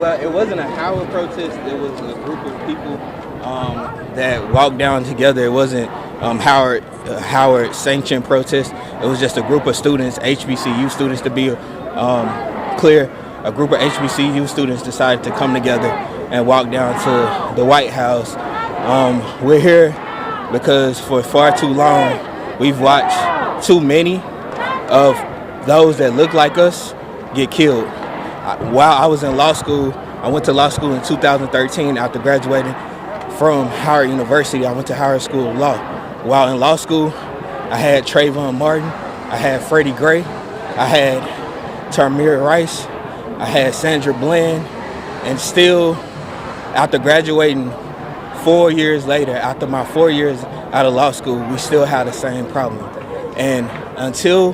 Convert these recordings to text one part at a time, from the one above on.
Well, it wasn't a Howard protest. It was a group of people that walked down together. It wasn't Howard sanctioned protest. It was just a group of students, HBCU students to be clear. A group of HBCU students decided to come together and walk down to the White House. We're here because for far too long we've watched too many of those that look like us get killed. While I was in law school, I went to law school in 2013 after graduating from Howard University. I went to Howard School of Law. While in law school, I had Trayvon Martin, I had Freddie Gray, I had Tamir Rice, I had Sandra Bland, and still, after graduating 4 years later, after my 4 years out of law school, we still have the same problem. And until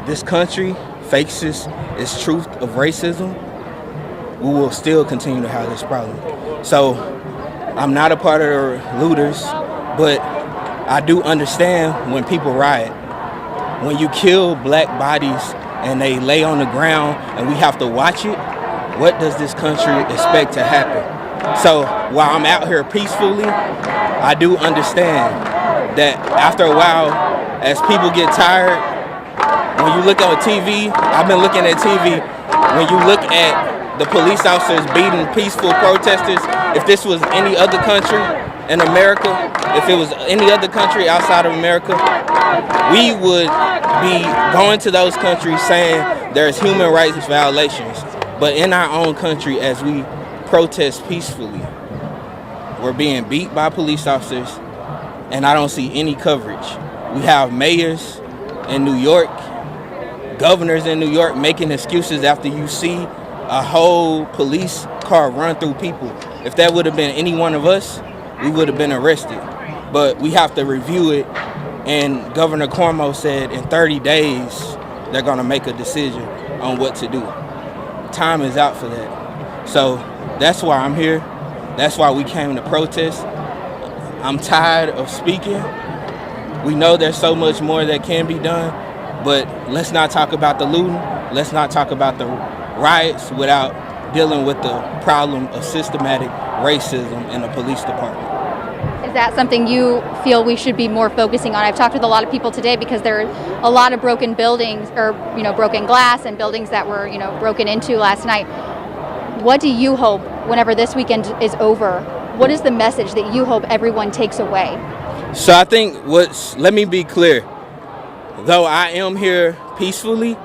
this country faces its truth of racism, we will still continue to have this problem. So I'm not a part of the looters, but I do understand when people riot. When you kill black bodies and they lay on the ground and we have to watch it, what does this country expect to happen? So while I'm out here peacefully, I do understand that after a while, as people get tired, when you look on TV, I've been looking at TV, when you look at the police officers beating peaceful protesters, if this was any other country in America, if it was any other country outside of America, we would be going to those countries saying there's human rights violations. But in our own country, as we protest peacefully, we're being beat by police officers, and I don't see any coverage. We have mayors in New York, governors in New York making excuses after you see a whole police car run through people. If that would have been any one of us, we would have been arrested. But we have to review it, and Governor Cuomo said in 30 days they're going to make a decision on what to do. Time is out for that. So that's why I'm here. That's why we came to protest. I'm tired of speaking. We know there's so much more that can be done, but let's not talk about the looting. Let's not talk about the riots without dealing with the problem of systematic racism in the police department. Is that something you feel we should be more focusing on? I've talked with a lot of people today because there are a lot of broken buildings or, broken glass and buildings that were, broken into last night. What do you hope whenever this weekend is over? What is the message that you hope everyone takes away? So I think let me be clear. Though I am here peacefully,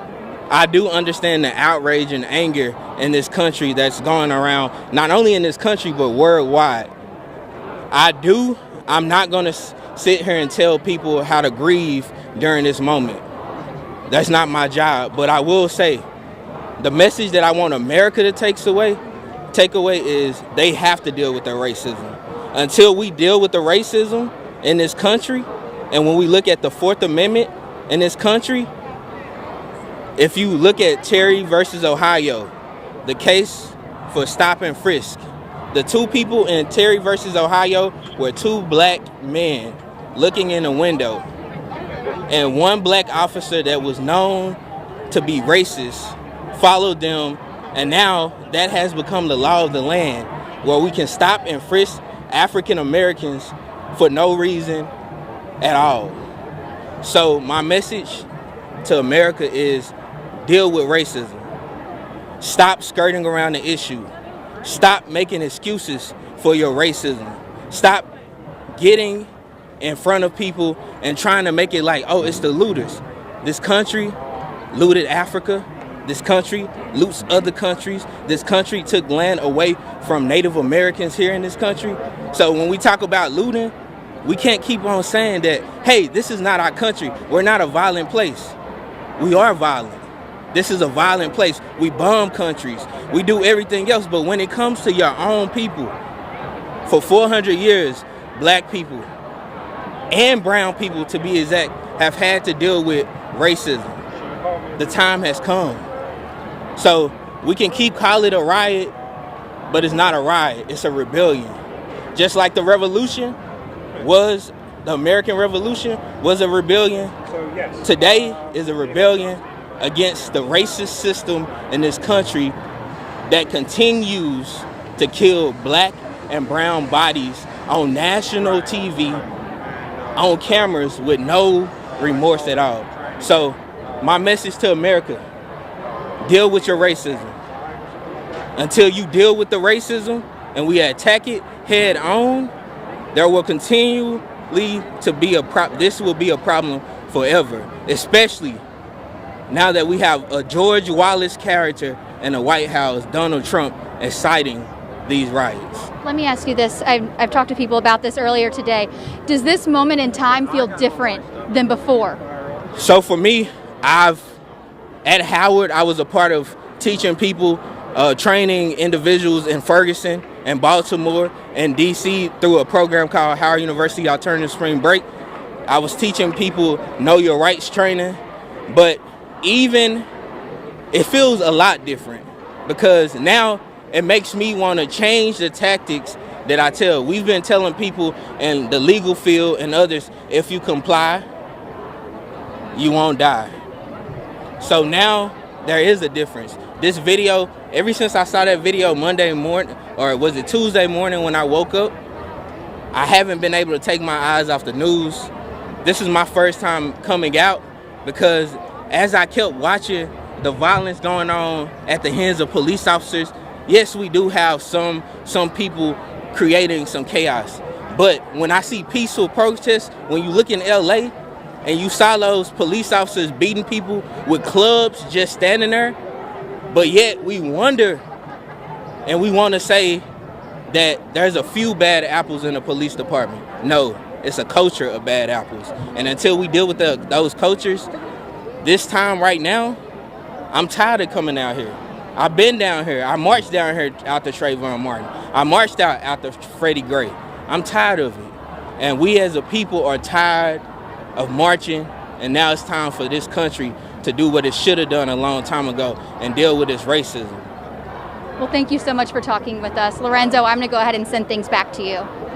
I do understand the outrage and anger in this country that's going around, not only in this country, but worldwide. I'm not going to sit here and tell people how to grieve during this moment. That's not my job. But I will say, the message that I want America to take away is they have to deal with their racism. Until we deal with the racism in this country, and when we look at the Fourth Amendment in this country, if you look at Terry versus Ohio, the case for stop and frisk, the two people in Terry versus Ohio were two black men looking in a window, and one black officer that was known to be racist followed them, and now that has become the law of the land, where we can stop and frisk African Americans for no reason at all. So my message to America is deal with racism. Stop skirting around the issue. Stop making excuses for your racism. Stop getting in front of people and trying to make it like, oh, it's the looters. This country looted Africa. This country loots other countries. This country took land away from Native Americans here in this country. So when we talk about looting, we can't keep on saying that, hey, this is not our country. We're not a violent place. We are violent. This is a violent place. We bomb countries. We do everything else. But when it comes to your own people, for 400 years, black people and brown people, to be exact, have had to deal with racism. The time has come. So we can keep calling it a riot, but it's not a riot. It's a rebellion. Just like the revolution was, the American Revolution was a rebellion. Today is a rebellion against the racist system in this country that continues to kill black and brown bodies on national TV, on cameras with no remorse at all. So my message to America, deal with your racism. Until you deal with the racism and we attack it head on, there will continually to be this will be a problem forever, especially now that we have a George Wallace character in the White House, Donald Trump, inciting these riots. Let me ask you this. I've talked to people about this earlier today. Does this moment in time feel different than before? So for me, at Howard, I was a part of teaching people, training individuals in Ferguson and Baltimore and DC through a program called Howard University Alternative Spring Break. I was teaching people know your rights training, but even it feels a lot different because now it makes me want to change the tactics that I tell. We've been telling people in the legal field and others, if you comply, you won't die. So now there is a difference. This video, ever since I saw that video Monday morning, or was it Tuesday morning when I woke up, I haven't been able to take my eyes off the news. This is my first time coming out because as I kept watching the violence going on at the hands of police officers, yes, we do have some people creating some chaos. But when I see peaceful protests, when you look in LA and you saw those police officers beating people with clubs just standing there, but yet we wonder and we want to say that there's a few bad apples in the police department. No, it's a culture of bad apples. And until we deal with those cultures, this time right now, I'm tired of coming out here. I've been down here. I marched down here out to Trayvon Martin. I marched out after Freddie Gray. I'm tired of it. And we as a people are tired of marching, and now it's time for this country to do what it should have done a long time ago and deal with this racism. Well, thank you so much for talking with us. Lorenzo, I'm going to go ahead and send things back to you.